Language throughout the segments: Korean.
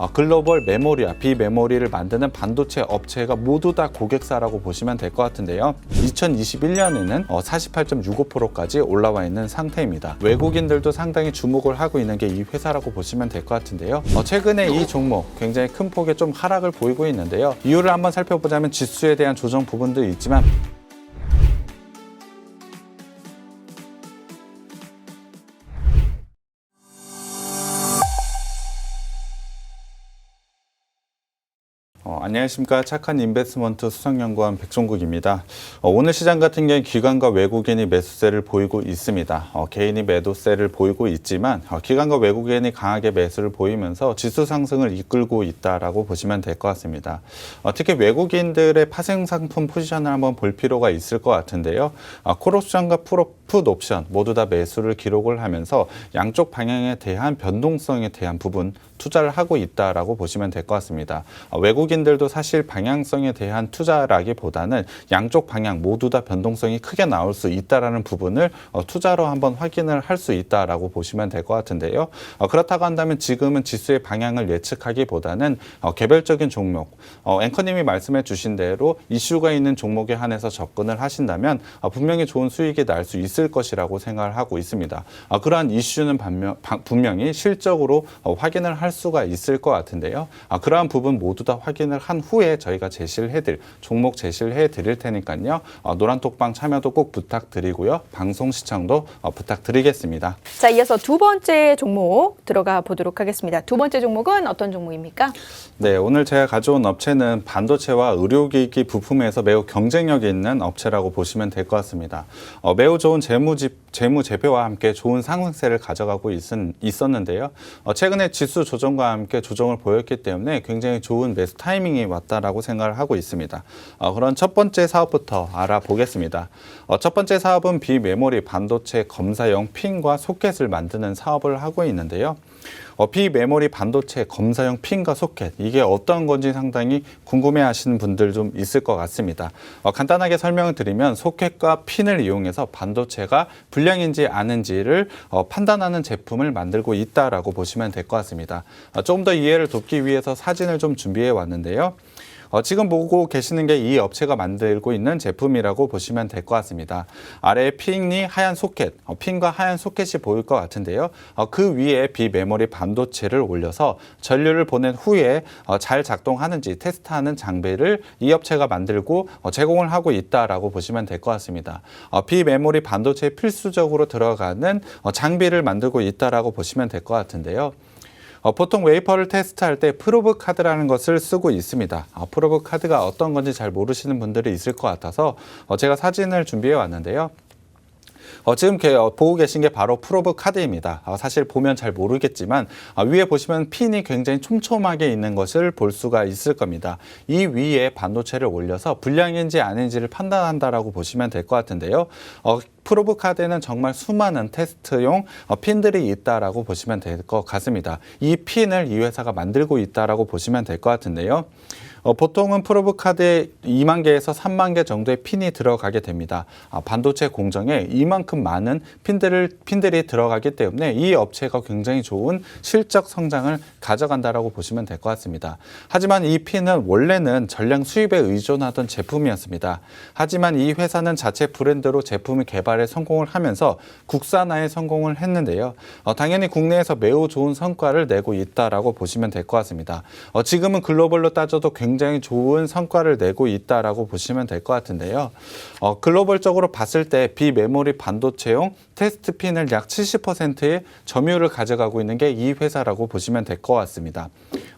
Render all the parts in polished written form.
글로벌 메모리와 비메모리를 만드는 반도체 업체가 모두 다 고객사라고 보시면 될 것 같은데요. 2021년에는 48.65%까지 올라와 있는 상태입니다. 외국인들도 상당히 주목을 하고 있는 게 이 회사라고 보시면 될 것 같은데요. 최근에 이 종목 굉장히 큰 폭의 좀 하락을 보이고 있는데요. 이유를 한번 살펴보자면 지수에 대한 조정 부분도 있지만 안녕하십니까. 착한 인베스트먼트 수석연구원 백종국입니다. 오늘 시장 같은 경우에 기관과 외국인이 매수세를 보이고 있습니다. 개인이 매도세를 보이고 있지만 기관과 외국인이 강하게 매수를 보이면서 지수 상승을 이끌고 있다라고 보시면 될 것 같습니다. 특히 외국인들의 파생 상품 포지션을 한번 볼 필요가 있을 것 같은데요. 콜옵션과 풋 옵션 모두 다 매수를 기록을 하면서 양쪽 방향에 대한 변동성에 대한 부분 투자를 하고 있다라고 보시면 될 것 같습니다. 외국인들도 사실 방향성에 대한 투자라기보다는 양쪽 방향 모두 다 변동성이 크게 나올 수 있다라는 부분을 투자로 한번 확인을 할 수 있다라고 보시면 될 것 같은데요. 그렇다고 한다면 지금은 지수의 방향을 예측하기보다는 개별적인 종목, 앵커님이 말씀해 주신 대로 이슈가 있는 종목에 한해서 접근을 하신다면 분명히 좋은 수익이 날 수 있을 것이라고 생각을 하고 있습니다. 그러한 이슈는 분명히 실적으로 확인을 할 수가 있을 것 같은데요. 그러한 부분 모두 다 확인을 한 후에 저희가 종목 제시를 해드릴 테니까요. 노란톡방 참여도 꼭 부탁드리고요. 방송 시청도 부탁드리겠습니다. 자, 이어서 두 번째 종목 들어가 보도록 하겠습니다. 두 번째 종목은 어떤 종목입니까? 네, 오늘 제가 가져온 업체는 반도체와 의료기기 부품에서 매우 경쟁력이 있는 업체라고 보시면 될 것 같습니다. 매우 좋은 재무 제표와 함께 좋은 상승세를 가져가고 있었는데요. 최근에 지수 조정과 함께 조정을 보였기 때문에 굉장히 좋은 매수 타이밍이 왔다라고 생각을 하고 있습니다. 그런 첫 번째 사업부터 알아보겠습니다. 첫 번째 사업은 비메모리 반도체 검사용 핀과 소켓을 만드는 사업을 하고 있는데요. 비메모리 반도체 검사용 핀과 소켓, 이게 어떤 건지 상당히 궁금해하시는 분들 좀 있을 것 같습니다. 간단하게 설명을 드리면 소켓과 핀을 이용해서 반도체가 불량인지 아닌지를 판단하는 제품을 만들고 있다라고 보시면 될 것 같습니다. 조금 더 이해를 돕기 위해서 사진을 좀 준비해 왔는데요. 지금 보고 계시는 게 이 업체가 만들고 있는 제품이라고 보시면 될 것 같습니다. 아래에 핀과 하얀 소켓이 보일 것 같은데요. 그 위에 비메모리 반도체를 올려서 전류를 보낸 후에 잘 작동하는지 테스트하는 장비를 이 업체가 만들고 제공을 하고 있다라고 보시면 될 것 같습니다. 비메모리 반도체에 필수적으로 들어가는 장비를 만들고 있다라고 보시면 될 것 같은데요. 보통 웨이퍼를 테스트할 때 프로브 카드라는 것을 쓰고 있습니다. 프로브 카드가 어떤 건지 잘 모르시는 분들이 있을 것 같아서 제가 사진을 준비해 왔는데요. 지금 보고 계신 게 바로 프로브 카드입니다. 사실 보면 잘 모르겠지만 위에 보시면 핀이 굉장히 촘촘하게 있는 것을 볼 수가 있을 겁니다. 이 위에 반도체를 올려서 불량인지 아닌지를 판단한다라고 보시면 될 것 같은데요. 프로브 카드에는 정말 수많은 테스트용 핀들이 있다라고 보시면 될 것 같습니다. 이 핀을 이 회사가 만들고 있다라고 보시면 될 것 같은데요. 보통은 프로브 카드에 2만 개에서 3만 개 정도의 핀이 들어가게 됩니다. 반도체 공정에 이만큼 많은 핀들이 들어가기 때문에 이 업체가 굉장히 좋은 실적 성장을 가져간다라고 보시면 될 것 같습니다. 하지만 이 핀은 원래는 전량 수입에 의존하던 제품이었습니다. 하지만 이 회사는 자체 브랜드로 제품을 개발에 성공을 하면서 국산화에 성공을 했는데요. 당연히 국내에서 매우 좋은 성과를 내고 있다라고 보시면 될 것 같습니다. 지금은 글로벌로 따져도 굉장히 좋은 성과를 내고 있다라고 보시면 될 것 같은데요. 글로벌적으로 봤을 때 비메모리 반도체용 테스트 핀을 약 70%의 점유율을 가져가고 있는 게 이 회사라고 보시면 될 것 같습니다.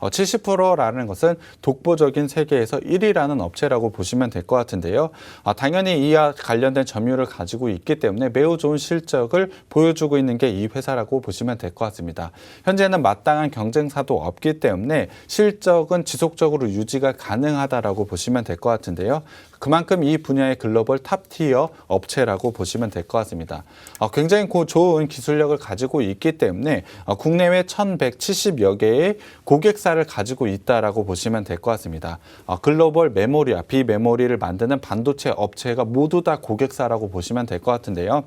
70%라는 것은 독보적인 세계에서 1위라는 업체라고 보시면 될 것 같은데요. 당연히 이와 관련된 점유율을 가지고 있기 때문에 매우 좋은 실적을 보여주고 있는 게 이 회사라고 보시면 될 것 같습니다. 현재는 마땅한 경쟁사도 없기 때문에 실적은 지속적으로 유지가 가능하다라고 보시면 될 것 같은데요. 그만큼 이 분야의 글로벌 탑티어 업체라고 보시면 될 것 같습니다. 굉장히 좋은 기술력을 가지고 있기 때문에 국내외 1,170여 개의 고객사를 가지고 있다라고 보시면 될 것 같습니다. 글로벌 메모리와 비메모리를 만드는 반도체 업체가 모두 다 고객사라고 보시면 될 것 같은데요.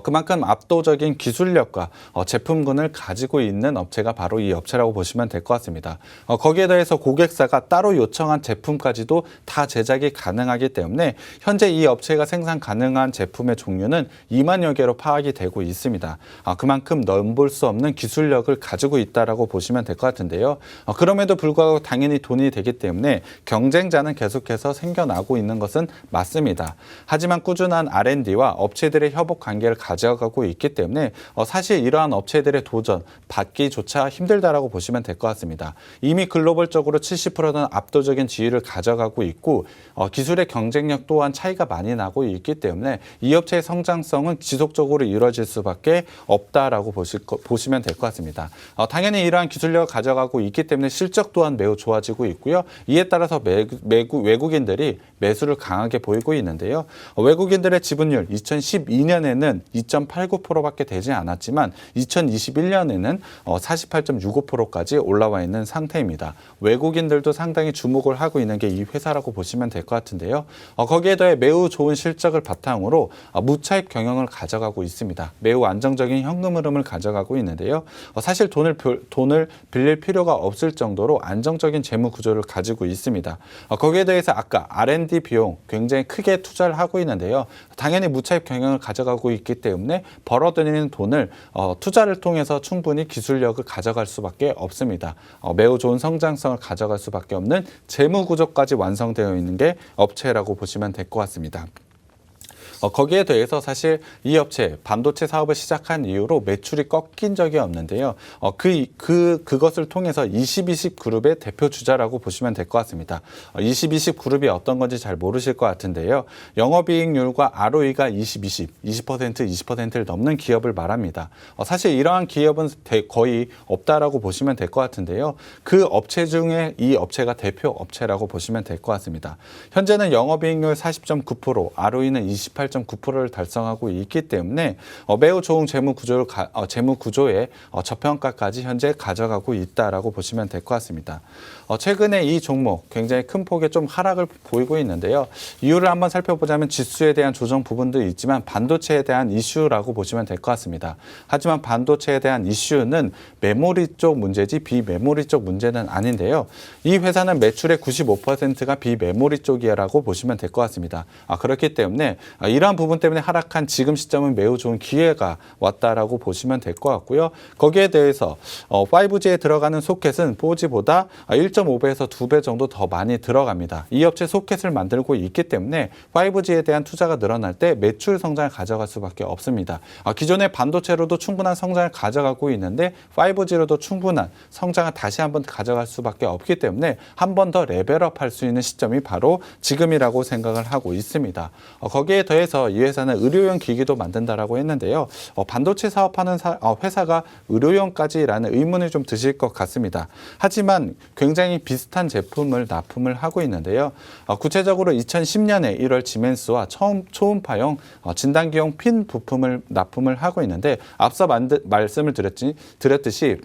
그만큼 압도적인 기술력과 제품군을 가지고 있는 업체가 바로 이 업체라고 보시면 될 것 같습니다. 거기에 더해서 고객사가 따로 요청한 제품까지도 다 제작이 가능하기 때문에 현재 이 업체가 생산 가능한 제품의 종류는 2만여 개로 파악이 되고 있습니다. 그만큼 넘볼 수 없는 기술력을 가지고 있다라고 보시면 될 것 같은데요. 그럼에도 불구하고 당연히 돈이 되기 때문에 경쟁자는 계속해서 생겨나고 있는 것은 맞습니다. 하지만 꾸준한 R&D와 업체들의 협업 관계를 가져가고 있기 때문에 사실 이러한 업체들의 도전 받기조차 힘들다라고 보시면 될 것 같습니다. 이미 글로벌적으로 70%는 압도적인 지위를 가져가고 있고 기술의 경쟁력 또한 차이가 많이 나고 있기 때문에 이 업체의 성장성은 지속적으로 이루어질 수밖에 없다라고 보시면 될 것 같습니다. 당연히 이러한 기술력을 가져가고 있기 때문에 실적 또한 매우 좋아지고 있고요. 이에 따라서 외국인들이 매수를 강하게 보이고 있는데요. 외국인들의 지분율 2012년에는 2.89%밖에 되지 않았지만 2021년에는 48.65%까지 올라와 있는 상태입니다. 외국인들도 상당히 주목을 하고 있는 게 이 회사라고 보시면 될 것 같은데요. 거기에 더해 매우 좋은 실적을 바탕으로 무차익 경영을 가져가고 있습니다. 매우 안정적인 현금 흐름을 가져가고 있는데요. 사실 돈을 빌릴 필요가 없을 정도로 안정적인 재무 구조를 가지고 있습니다. 거기에 대해서 아까 R&D 비용 굉장히 크게 투자를 하고 있는데요. 당연히 무차익 경영을 가져가고 있기 때문에 벌어들이는 돈을 투자를 통해서 충분히 기술력을 가져갈 수밖에 없습니다. 매우 좋은 성장성을 가져갈 수밖에 없는 재무 구조까지 완성되어 있는 게 업체라고 보시면 될 것 같습니다. 거기에 대해서 사실 이 업체 반도체 사업을 시작한 이후로 매출이 꺾인 적이 없는데요. 그것을 통해서 2020 그룹의 대표 주자라고 보시면 될 것 같습니다. 2020 그룹이 어떤 건지 잘 모르실 것 같은데요. 영업이익률과 ROE가 20%를 넘는 기업을 말합니다. 사실 이러한 기업은 거의 없다라고 보시면 될 것 같은데요. 그 업체 중에 이 업체가 대표 업체라고 보시면 될 것 같습니다. 현재는 영업이익률 40.9%, ROE는 28.9%를 달성하고 있기 때문에 매우 좋은 재무 구조의 저평가까지 현재 가져가고 있다라고 보시면 될 것 같습니다. 최근에 이 종목 굉장히 큰 폭의 좀 하락을 보이고 있는데요. 이유를 한번 살펴보자면 지수에 대한 조정 부분도 있지만 반도체에 대한 이슈라고 보시면 될 것 같습니다. 하지만 반도체에 대한 이슈는 메모리 쪽 문제지 비메모리 쪽 문제는 아닌데요. 이 회사는 매출의 95%가 비메모리 쪽이라고 보시면 될 것 같습니다. 그렇기 때문에 이러한 부분 때문에 하락한 지금 시점은 매우 좋은 기회가 왔다라고 보시면 될 것 같고요. 거기에 대해서 5G에 들어가는 소켓은 4G보다 1.5배에서 2배 정도 더 많이 들어갑니다. 이 업체 소켓을 만들고 있기 때문에 5G에 대한 투자가 늘어날 때 매출 성장을 가져갈 수밖에 없습니다. 기존의 반도체로도 충분한 성장을 가져가고 있는데 5G로도 충분한 성장을 다시 한번 가져갈 수밖에 없기 때문에 한 번 더 레벨업 할 수 있는 시점이 바로 지금이라고 생각을 하고 있습니다. 거기에 더해서 이 회사는 의료용 기기도 만든다라고 했는데요. 반도체 사업하는 회사가 의료용까지라는 의문이 좀 드실 것 같습니다. 하지만 굉장히 비슷한 제품을 납품을 하고 있는데요. 구체적으로 2010년에 1월 지멘스와 초음파용 진단기용 핀 부품을 납품을 하고 있는데 앞서 말씀을 드렸듯이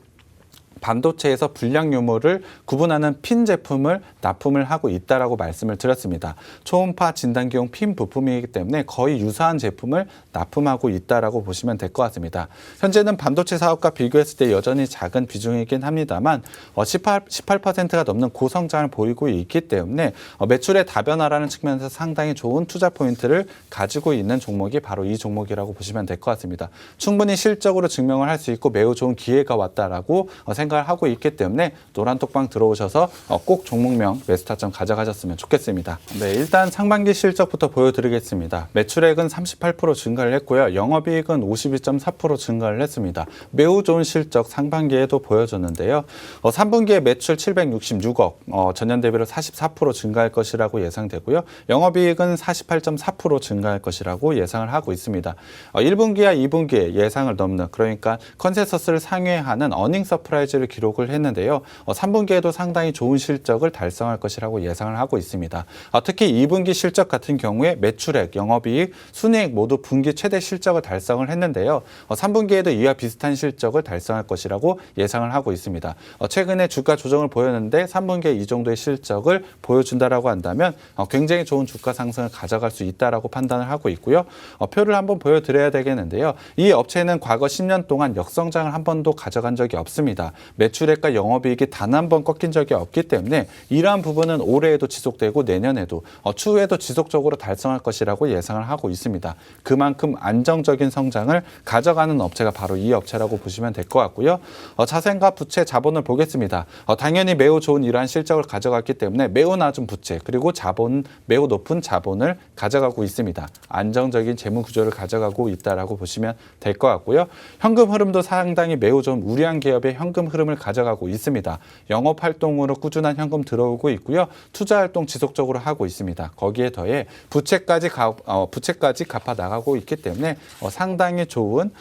반도체에서 불량 유무를 구분하는 핀 제품을 납품을 하고 있다라고 말씀을 드렸습니다. 초음파 진단기용 핀 부품이기 때문에 거의 유사한 제품을 납품하고 있다라고 보시면 될 것 같습니다. 현재는 반도체 사업과 비교했을 때 여전히 작은 비중이긴 합니다만 18%가 넘는 고성장을 보이고 있기 때문에 매출의 다변화라는 측면에서 상당히 좋은 투자 포인트를 가지고 있는 종목이 바로 이 종목이라고 보시면 될 것 같습니다. 충분히 실적으로 증명을 할 수 있고 매우 좋은 기회가 왔다라고 생각을 하고 있기 때문에 노란톡방 들어오셔서 꼭 종목명 매수타점 가져가셨으면 좋겠습니다. 네, 일단 상반기 실적부터 보여드리겠습니다. 매출액은 38% 증가를 했고요. 영업이익은 52.4% 증가를 했습니다. 매우 좋은 실적 상반기에도 보여줬는데요. 3분기에 매출 766억, 전년 대비로 44% 증가할 것이라고 예상되고요. 영업이익은 48.4% 증가할 것이라고 예상을 하고 있습니다. 1분기와 2분기에 예상을 넘는, 그러니까 컨센서스를 상회하는 어닝 서프라이즈를 퍼센트를 기록을 했는데요. 3분기에도 상당히 좋은 실적을 달성할 것이라고 예상을 하고 있습니다. 특히 2분기 실적 같은 경우에 매출액, 영업이익, 순이익 모두 분기 최대 실적을 달성을 했는데요. 3분기에도 이와 비슷한 실적을 달성할 것이라고 예상을 하고 있습니다. 최근에 주가 조정을 보였는데 3분기에 이 정도의 실적을 보여준다라고 한다면 굉장히 좋은 주가 상승을 가져갈 수 있다라고 판단을 하고 있고요. 표를 한번 보여드려야 되겠는데요. 이 업체는 과거 10년 동안 역성장을 한 번도 가져간 적이 없습니다. 매출액과 영업이익이 단 한 번 꺾인 적이 없기 때문에 이러한 부분은 올해에도 지속되고 내년에도 추후에도 지속적으로 달성할 것이라고 예상을 하고 있습니다. 그만큼 안정적인 성장을 가져가는 업체가 바로 이 업체라고 보시면 될 것 같고요. 자산과 부채, 자본을 보겠습니다. 당연히 매우 좋은 이러한 실적을 가져갔기 때문에 매우 낮은 부채 그리고 자본, 매우 높은 자본을 가져가고 있습니다. 안정적인 재무 구조를 가져가고 있다라고 보시면 될 것 같고요. 현금 흐름도 상당히 매우 좀 우량한 기업의 현금 흐름을 가져가고 있습니다. 영업 활동으로 꾸준한 현금 들어오고 있고요. 투자 활동 지속적으로 하고 있습니다. 거기에 더해 부채까지 갚아 나가고 있기 때문에 상당히 좋은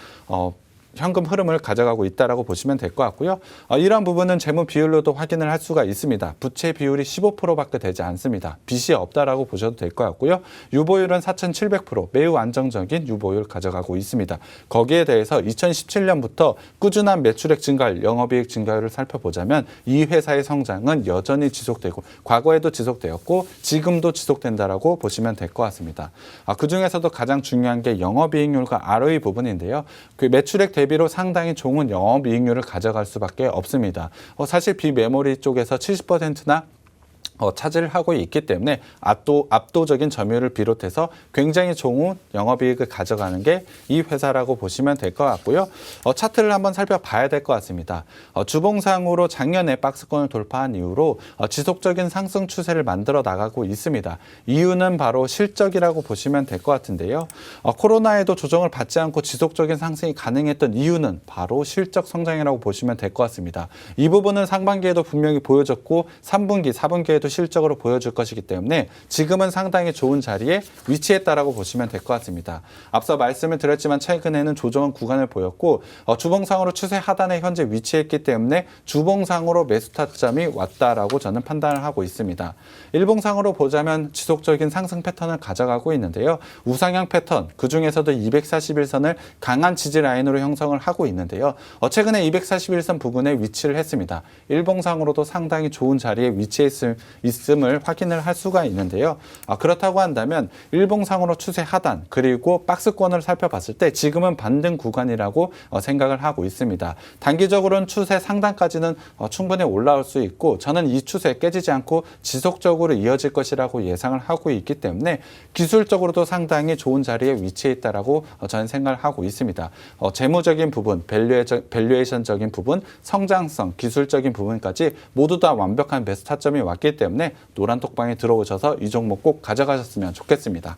현금 흐름을 가져가고 있다라고 보시면 될 것 같고요. 이러한 부분은 재무 비율로도 확인을 할 수가 있습니다. 부채 비율이 15%밖에 되지 않습니다. 빚이 없다라고 보셔도 될 것 같고요. 유보율은 4,700%, 매우 안정적인 유보율 가져가고 있습니다. 거기에 대해서 2017년부터 꾸준한 매출액 증가율, 영업이익 증가율을 살펴보자면 이 회사의 성장은 여전히 지속되고 과거에도 지속되었고 지금도 지속된다라고 보시면 될 것 같습니다. 그중에서도 가장 중요한 게 영업이익률과 ROE 부분인데요. 그 매출액 대비로 상당히 좋은 영업이익률을 가져갈 수밖에 없습니다. 사실 비메모리 쪽에서 70%나 차지를 하고 있기 때문에 압도적인 점유율을 비롯해서 굉장히 좋은 영업이익을 가져가는 게 이 회사라고 보시면 될 것 같고요. 차트를 한번 살펴봐야 될 것 같습니다. 주봉상으로 작년에 박스권을 돌파한 이후로 지속적인 상승 추세를 만들어 나가고 있습니다. 이유는 바로 실적이라고 보시면 될 것 같은데요. 코로나에도 조정을 받지 않고 지속적인 상승이 가능했던 이유는 바로 실적 성장이라고 보시면 될 것 같습니다. 이 부분은 상반기에도 분명히 보여졌고 3분기, 4분기에도 실적으로 보여줄 것이기 때문에 지금은 상당히 좋은 자리에 위치했다라고 보시면 될 것 같습니다. 앞서 말씀을 드렸지만 최근에는 조정은 구간을 보였고 주봉상으로 추세 하단에 현재 위치했기 때문에 주봉상으로 매수 타점이 왔다라고 저는 판단을 하고 있습니다. 일봉상으로 보자면 지속적인 상승 패턴을 가져가고 있는데요. 우상향 패턴, 그중에서도 241선을 강한 지지 라인으로 형성을 하고 있는데요. 최근에 241선 부근에 위치를 했습니다. 일봉상으로도 상당히 좋은 자리에 있음을 확인을 할 수가 있는데요. 그렇다고 한다면 일봉상으로 추세 하단 그리고 박스권을 살펴봤을 때 지금은 반등 구간이라고 생각을 하고 있습니다. 단기적으로는 추세 상단까지는 충분히 올라올 수 있고 저는 이 추세 깨지지 않고 지속적으로 이어질 것이라고 예상을 하고 있기 때문에 기술적으로도 상당히 좋은 자리에 위치해 있다라고 저는 생각을 하고 있습니다. 재무적인 부분, 밸류에이션적인 부분, 성장성, 기술적인 부분까지 모두 다 완벽한 매수 타점이 왔기 때문에 노란 톡방에 들어오셔서 이 종목 꼭 가져가셨으면 좋겠습니다.